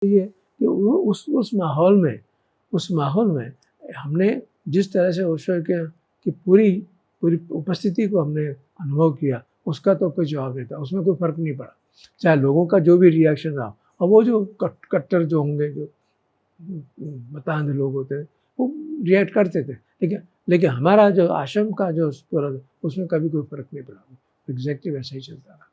ये कि वो उस माहौल में हमने जिस तरह से ओशो के की पूरी उपस्थिति को हमने अनुभव किया, उसका तो कोई जवाब नहीं था, उसमें कोई फ़र्क नहीं पड़ा। चाहे लोगों का जो भी रिएक्शन रहा, और वो जो कट्टर जो होंगे, जो बतांध लोग होते हैं, वो रिएक्ट करते थे, लेकिन हमारा जो आश्रम का जो पूरा, उसमें कभी कोई फ़र्क नहीं पड़ा, एग्जैक्टली वैसा ही चलता रहा।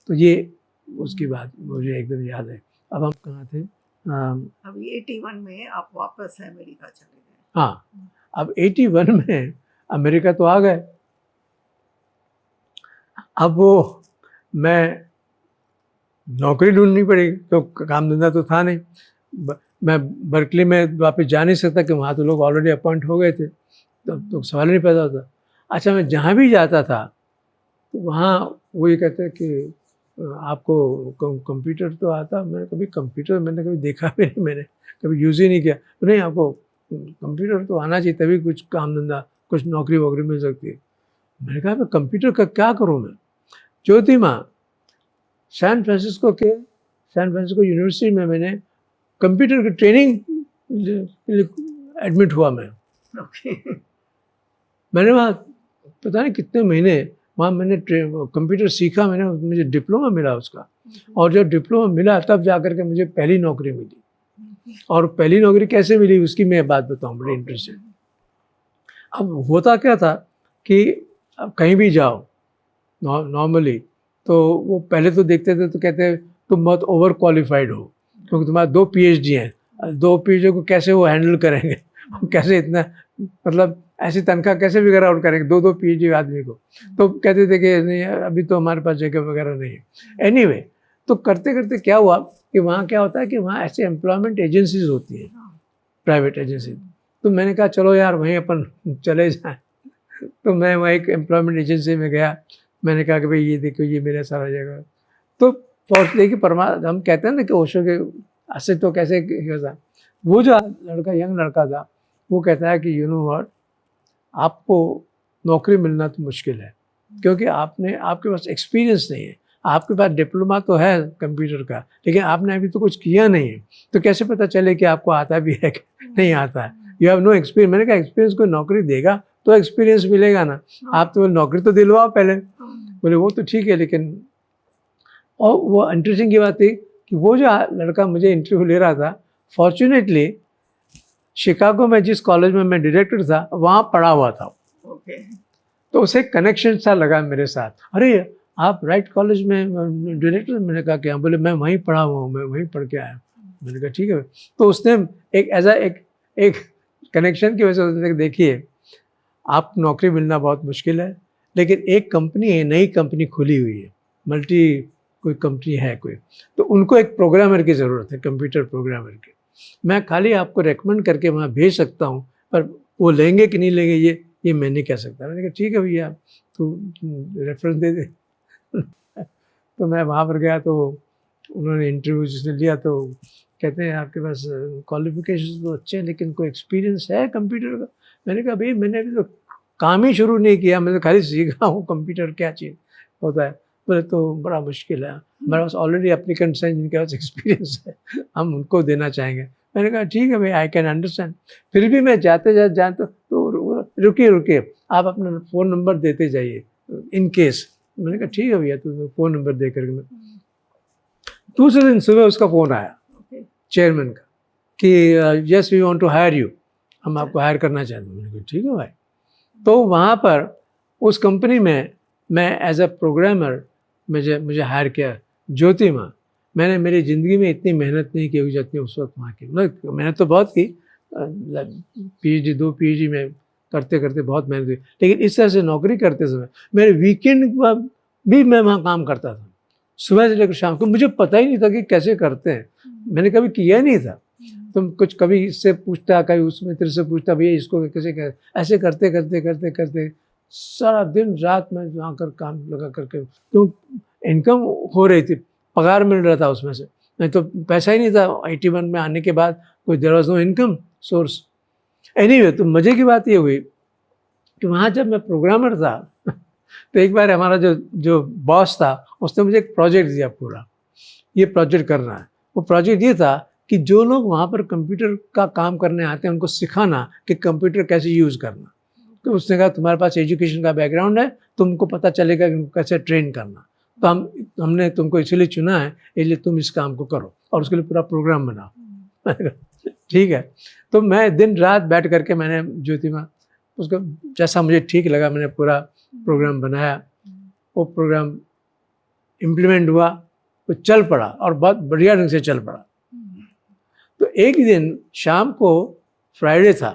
तो ये उसकी बात मुझे एकदम याद है। अब हम कहाँ थे? अभी 81 में आप वापस अमेरिका चले गए। हाँ, अब 81 में अमेरिका तो आ गए। अब वो मैं नौकरी ढूंढनी पड़ी, तो काम धंधा तो था नहीं। मैं बर्कली में वापस जा नहीं सकता कि वहाँ तो लोग ऑलरेडी अपॉइंट हो गए थे, तो सवाल नहीं पैदा होता। अच्छा, मैं जहाँ भी जाता था तो वहाँ वो ये कहते हैं कि आपको कंप्यूटर तो आता? मैंने कभी कंप्यूटर मैंने कभी देखा भी नहीं, मैंने कभी यूज़ ही नहीं किया। तो नहीं, आपको कंप्यूटर तो आना चाहिए, तभी कुछ काम धंधा, कुछ नौकरी वोकरी मिल सकती है। मैंने कहा मैं कंप्यूटर का क्या करूँ मैं? ज्योतिमा, सैन फ्रांसिस्को यूनिवर्सिटी में मैंने कंप्यूटर की ट्रेनिंग एडमिट हुआ मैं। मैंने वहाँ पता नहीं कितने महीने वहाँ मैंने कंप्यूटर सीखा, मैंने मुझे डिप्लोमा मिला उसका, और जब डिप्लोमा मिला तब जाकर के मुझे पहली नौकरी मिली। और पहली नौकरी कैसे मिली उसकी मैं बात बताऊँ, बड़ी इंटरेस्टिंग। अब होता क्या था कि अब कहीं भी जाओ नॉर्मली, तो वो पहले तो देखते थे तो कहते तुम बहुत ओवर क्वालिफाइड हो, क्योंकि तुम्हारे 2 PhD हैं, 2 PhD को कैसे वो हैंडल करेंगे, कैसे इतना, मतलब ऐसी तनख्वाह कैसे फिगर आउट करेंगे 2 PhD आदमी को। तो कहते थे कि नहीं अभी तो हमारे पास जगह वगैरह नहीं है। एनीवे, तो करते करते क्या हुआ कि वहाँ क्या होता है कि वहाँ ऐसे एम्प्लॉयमेंट एजेंसीज होती हैं, प्राइवेट एजेंसी। तो मैंने कहा चलो यार वहीं अपन चले जाएं। तो मैं वहाँ एक एम्प्लॉयमेंट एजेंसी में गया, मैंने कहा कि भाई ये देखो ये मेरा सारा जगह। तो देखिए हम कहते हैं ना कि ओशो के अस्तित्व तो कैसे था। वो जो लड़का, यंग लड़का था, वो कहता है कि यू नो व्हाट, आपको नौकरी मिलना तो मुश्किल है, क्योंकि आपके पास एक्सपीरियंस नहीं है। आपके पास डिप्लोमा तो है कंप्यूटर का, लेकिन आपने अभी तो कुछ किया नहीं है, तो कैसे पता चले कि आपको आता भी है कि नहीं आता है। You have no experience. मैंने कहा एक्सपीरियंस कोई नौकरी देगा तो एक्सपीरियंस मिलेगा ना, आप तो नौकरी तो दिलवाओ पहले। बोले वो तो ठीक है, लेकिन और वो इंटरेस्टिंग की बात थी कि वो जो लड़का मुझे इंटरव्यू ले रहा था, फॉर्चुनेटली शिकागो में जिस कॉलेज में मैं डायरेक्टर था वहाँ पढ़ा हुआ था। तो उसे कनेक्शन सा लगा मेरे साथ। अरे आप राइट कॉलेज में डायरेक्टर? मैंने कहा क्या? बोले मैं वहीं पढ़ा हुआ हूँ, मैं वहीं पढ़ के आया। मैंने कहा ठीक है। तो उसने एक कनेक्शन की वजह से उसने देखिए आप नौकरी मिलना बहुत मुश्किल है, लेकिन एक कंपनी है, नई कंपनी खुली हुई है, मल्टी कोई कंपनी है कोई, तो उनको एक प्रोग्रामर की ज़रूरत है, कंप्यूटर प्रोग्रामर की। मैं खाली आपको रेकमेंड करके वहाँ भेज सकता हूँ, पर वो लेंगे कि नहीं लेंगे ये मैं नहीं कह सकता। मैंने कहा ठीक है भैया, तो रेफरेंस दे दे। तो मैं वहाँ पर गया, तो उन्होंने इंटरव्यू जिसने लिया तो कहते हैं आपके पास क्वालिफिकेशन तो अच्छे हैं, लेकिन कोई एक्सपीरियंस है कंप्यूटर का? मैंने कहा भाई मैंने अभी तो काम ही शुरू नहीं किया, मैं तो खाली सीखा हूँ कंप्यूटर क्या चीज़ होता है। बोले तो बड़ा मुश्किल है, हमारे पास ऑलरेडी एप्लीकेंट्स हैं जिनके पास एक्सपीरियंस है, हम उनको देना चाहेंगे। मैंने कहा ठीक है भाई, आई कैन अंडरस्टैंड। फिर भी मैं जाते तो रुकिए आप अपना फ़ोन नंबर देते जाइए इन केस। मैंने कहा ठीक है भैया, तो फ़ोन नंबर दे करके मैं, दूसरे दिन सुबह उसका फ़ोन आया चेयरमैन का कि yes we want to hire you, हम आपको हायर करना चाहते हैं। मैंने कहा ठीक है भाई। तो वहाँ पर उस कंपनी में मैं एज अ प्रोग्रामर मुझे हायर किया। ज्योतिमा, मैंने मेरी ज़िंदगी में इतनी मेहनत नहीं की जितनी उस वक्त वहाँ की। मतलब मेहनत तो बहुत की, PhD 2 PhD में करते करते बहुत मेहनत की, लेकिन इस तरह से नौकरी करते समय मेरे वीकेंड भी मैं वहाँ काम करता था, सुबह से लेकर शाम को। मुझे पता ही नहीं था कि कैसे करते हैं, मैंने कभी किया ही नहीं था। तुम कुछ कभी इससे पूछता, कभी उसमें तेरे से पूछता, भैया इसको कैसे ऐसे करते करते करते करते सारा दिन रात में वहाँ कर काम लगा करके, क्यों इनकम हो रही थी, पगार मिल रहा था उसमें से, नहीं तो पैसा ही नहीं था। 81 में आने के बाद कोई there was no income source. Anyway, तो मज़े की बात ये हुई कि वहाँ जब मैं प्रोग्रामर था तो एक बार हमारा जो बॉस था उसने मुझे एक प्रोजेक्ट दिया पूरा, ये प्रोजेक्ट करना है। वो प्रोजेक्ट ये था कि जो लोग वहाँ पर कंप्यूटर का काम करने आते हैं उनको सिखाना कि कंप्यूटर कैसे यूज़ करना। तो उसने कहा तुम्हारे पास एजुकेशन का बैकग्राउंड है, तुमको पता चलेगा कि उनको कैसे ट्रेन करना। तो हमने तुमको इसीलिए चुना है, इसलिए तुम इस काम को करो और उसके लिए पूरा प्रोग्राम बनाओ। मैंने कहा ठीक है। तो मैं दिन रात बैठ करके मैंने ज्योतिमा उसको जैसा मुझे ठीक लगा मैंने पूरा प्रोग्राम बनाया। वो प्रोग्राम इम्प्लीमेंट हुआ, तो चल पड़ा और बहुत बढ़िया ढंग से चल पड़ा। तो एक दिन शाम को फ्राइडे था,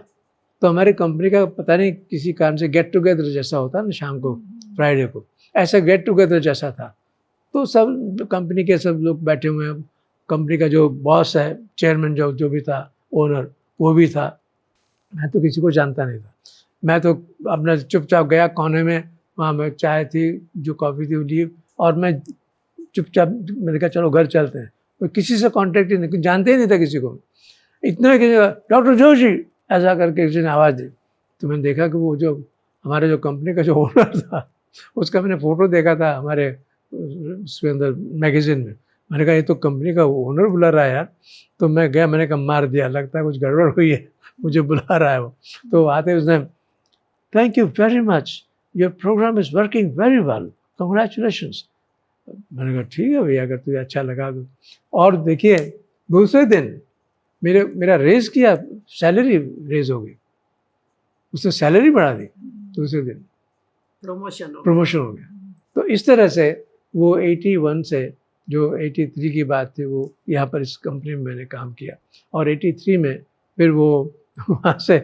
तो हमारी कंपनी का पता नहीं किसी कारण से गेट टुगेदर जैसा होता है ना शाम को फ्राइडे को, ऐसा गेट टुगेदर जैसा था। तो सब कंपनी के सब लोग बैठे हुए हैं, कंपनी का जो बॉस है, चेयरमैन जो भी था, ओनर वो भी था। मैं तो किसी को जानता नहीं था। मैं तो अपना चुपचाप गया कोने में, वहाँ मैं चाय थी, जो कॉफ़ी थी वो ली और मैं चुपचाप मैंने कहा चलो घर चलते हैं। तो किसी से कांटेक्ट ही नहीं, जानते ही नहीं था किसी को। इतने किसी डॉक्टर जोशी ऐसा करके किसी ने आवाज़ दी। तो मैंने देखा कि वो जो हमारे जो कंपनी का जो ओनर था उसका मैंने फ़ोटो देखा था हमारे उसके अंदर मैगज़ीन में। मैंने कहा ये तो कंपनी का ओनर बुला रहा है यार। तो मैं गया, मैंने कहा मार दिया, लगता है कुछ गड़बड़ हुई है, मुझे बुला रहा है वो। तो आते उसने thank you very much, your programme is working very well, congratulations. मैंने कहा ठीक है भैया, अगर तुझे अच्छा लगा तो। और देखिए दूसरे दिन मेरा रेज़ किया, सैलरी रेज़ हो गई, उसने सैलरी बढ़ा दी दूसरे दिन, प्रमोशन हो गया। तो इस तरह से वो 81 से जो 83 की बात थी वो यहाँ पर इस कंपनी में मैंने काम किया। और 83 में फिर वो वहाँ से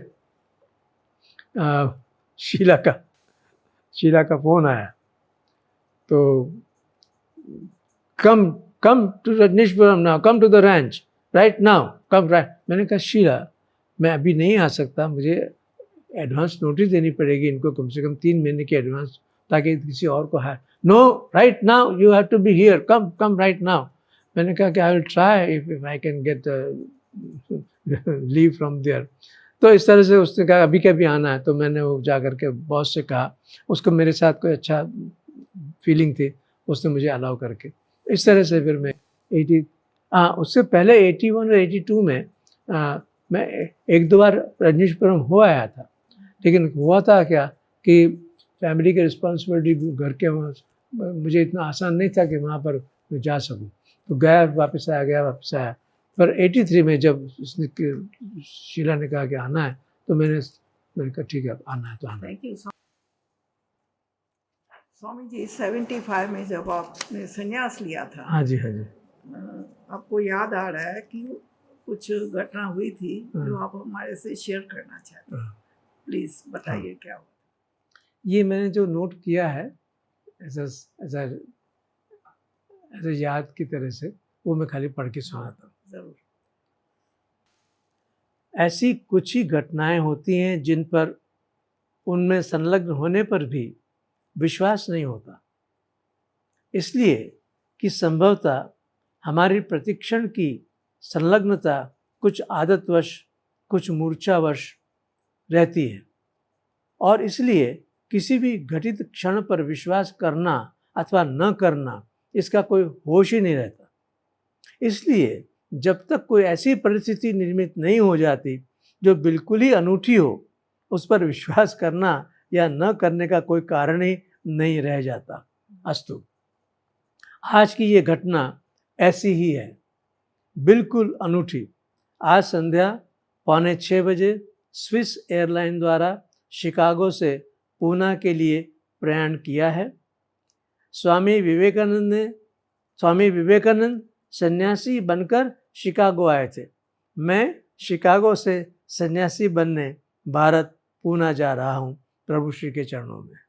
शीला का फ़ोन आया, तो come to Rajneeshpuram now, come to the ranch right now, come right. मैंने कहा शीला मैं अभी नहीं आ सकता, मुझे एडवांस नोटिस देनी पड़ेगी इनको, कम से कम 3 महीने की एडवांस, ताकि किसी और को hire. No right now you have to be here, come right now. मैंने कहा कि I will try if I can get leave from there. तो इस तरह से उसने कहा अभी क्या भी आना है। तो मैंने वो जा कर के बॉस से कहा, उसको मेरे साथ कोई अच्छा फीलिंग थी, उसने मुझे अलाउ करके। इस तरह से फिर मैं उससे पहले 81 और 82 में मैं 1-2 बार रजनीशपुरम हो आया था। लेकिन हुआ था क्या कि फैमिली की रिस्पॉन्सिबिलिटी, घर के वहाँ मुझे इतना आसान नहीं था कि वहाँ पर मैं जा सकूँ। तो गया वापस वापस आया। पर 83 में जब शीला ने कहा कि आना है, तो मैंने कहा ठीक है आना है तो आना है। Thank you Swami ji. 75 में जब आपने संन्यास लिया था, हाँ जी, हाँ जी। आपको याद आ रहा है कि कुछ घटना हुई थी जो आप हमारे से शेयर करना चाहते हैं, प्लीज बताइए क्या हुआ। ये मैंने जो नोट किया है ऐसा याद की तरह से, वो मैं खाली पढ़ के सुनाता हूँ। जरूर। ऐसी कुछ ही घटनाएं होती हैं जिन पर उनमें संलग्न होने पर भी विश्वास नहीं होता, इसलिए कि संभवतः हमारी प्रतिक्षण की संलग्नता कुछ आदतवश, कुछ मूर्छावश रहती है, और इसलिए किसी भी घटित क्षण पर विश्वास करना अथवा न करना, इसका कोई होश ही नहीं रहता। इसलिए जब तक कोई ऐसी परिस्थिति निर्मित नहीं हो जाती जो बिल्कुल ही अनूठी हो, उस पर विश्वास करना या न करने का कोई कारण ही नहीं रह जाता। अस्तु, आज की ये घटना ऐसी ही है, बिल्कुल अनूठी। आज संध्या 5:45 बजे स्विस एयरलाइन द्वारा शिकागो से पूना के लिए प्रयाण किया है। स्वामी विवेकानंद सन्यासी बनकर शिकागो आए थे। मैं शिकागो से सन्यासी बनने भारत पूना जा रहा हूँ, प्रभु श्री के चरणों में।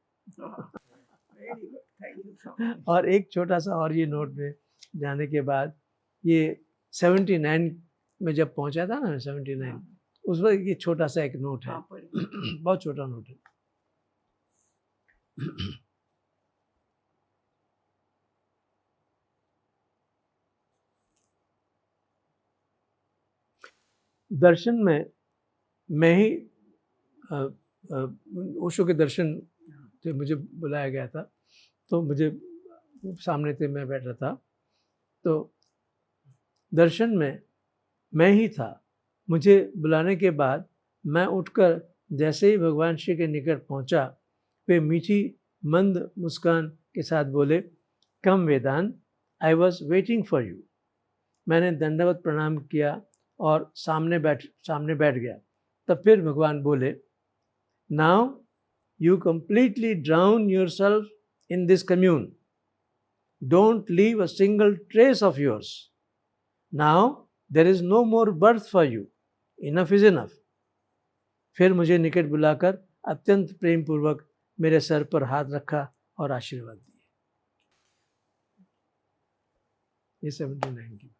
और एक छोटा सा और ये नोट में जाने के बाद, ये 79 में जब पहुंचा था ना, 79 उस वक्त ये छोटा सा एक नोट है, बहुत छोटा नोट है। दर्शन में मैं ही ओशो के दर्शन से मुझे बुलाया गया था, तो मुझे सामने से मैं बैठा था। तो दर्शन में मैं ही था। मुझे बुलाने के बाद मैं उठकर जैसे ही भगवान श्री के निकट पहुंचा, वे मीठी मंद मुस्कान के साथ बोले, come Vedant, I was waiting for you. मैंने दंडवत प्रणाम किया और सामने बैठ गया। तब फिर भगवान बोले, now you completely drown yourself in this commune, don't leave a single trace of yours. Now there is no more birth for you, enough is enough. फिर मुझे निकट बुलाकर अत्यंत प्रेम पूर्वक मेरे सर पर हाथ रखा और आशीर्वाद दिए। ये 79 की